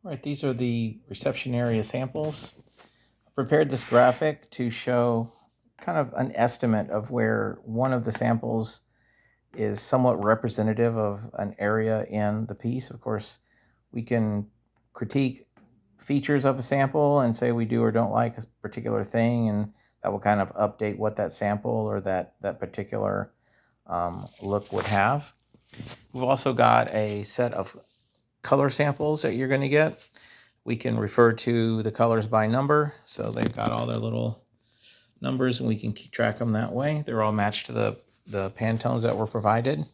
Right, these are the reception area samples. I prepared this graphic to show kind of an estimate of where one of the samples is somewhat representative of an area in the piece. Of course, we can critique features of a sample and say we do or don't like a particular thing, and that will kind of update what that sample or that particular look would have. We've also got a set of color samples that you're going to get. We can refer to the colors by number, so they've got all their little numbers and we can keep track of them that way. They're all matched to the Pantones that were provided.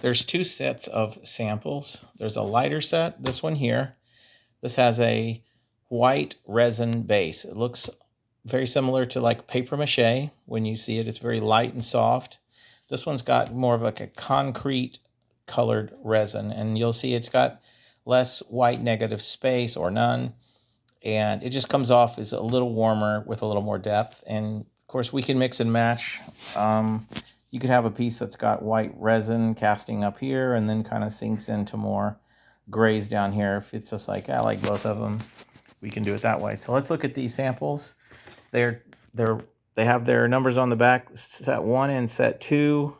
There's two sets of samples. There's a lighter set, this one here. This has a white resin base. It looks very similar to like paper mache. When you see it, it's very light and soft. This one's got more of like a concrete colored resin, and you'll see it's got less white negative space or none, and it just comes off as a little warmer with a little more depth. And of course we can mix and match. You could have a piece that's got white resin casting up here and then kind of sinks into more grays down here. If it's just like I like both of them, we can do it that way. So let's look at these samples. They have their numbers on the back, set 1 and set 2.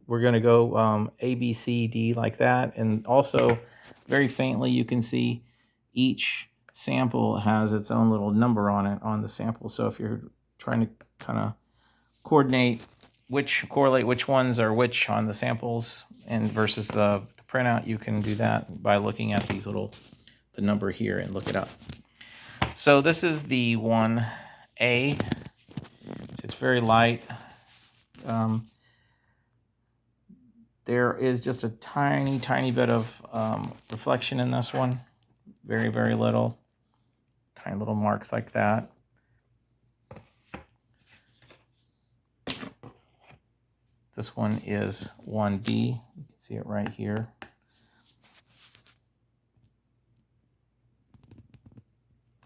We're going to go A, B, C, D like that. And also, very faintly, you can see each sample has its own little number on it on the sample. So if you're trying to kind of correlate which ones are which on the samples and versus the printout, you can do that by looking at these the number here and look it up. So this is the 1A. It's very light. There is just a tiny bit of reflection in this one. Very, very little. Tiny little marks like that. This one is 1B. You can see it right here.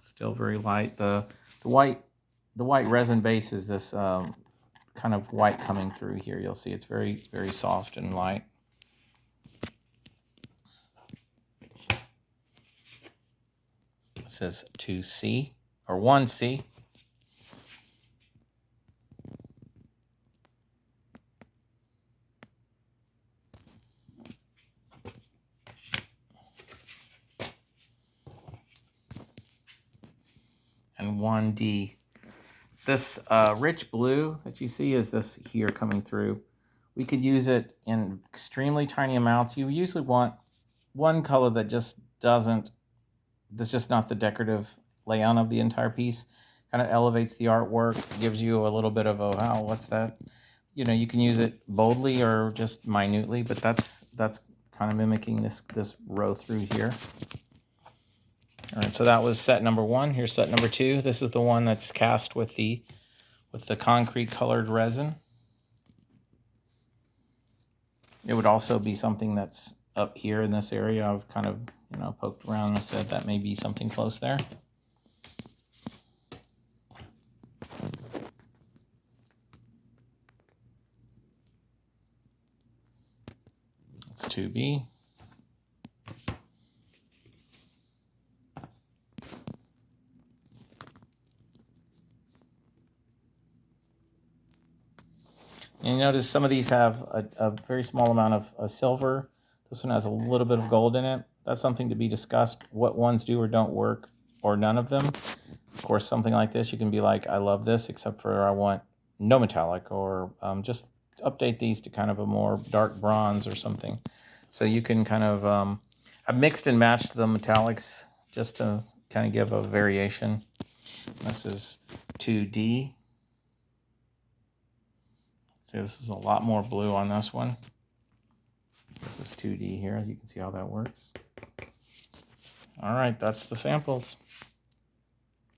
Still very light. The white resin base is this kind of white coming through here. You'll see it's very, very soft and light. It says 2C or 1C. And 1D. This rich blue that you see is this here coming through. We could use it in extremely tiny amounts. You usually want one color that just doesn't, that's just not the decorative layout of the entire piece. Kind of elevates the artwork, gives you a little bit of a, wow, what's that? You know, you can use it boldly or just minutely, but that's kind of mimicking this row through here. All right, so that was set number 1. Here's set number 2. This is the one that's cast with the concrete colored resin. It would also be something that's up here in this area. I've kind of, poked around and said that may be something close there. That's 2B. And you notice some of these have a very small amount of silver. This one has a little bit of gold in it. That's something to be discussed, what ones do or don't work, or none of them. Of course, something like this, you can be like, I love this, except for I want no metallic, or just update these to kind of a more dark bronze or something. So you can kind of, I've mixed and matched the metallics just to kind of give a variation. This is 2D. See, this is a lot more blue on this one. This is 2D here. You can see how that works. All right, that's the samples.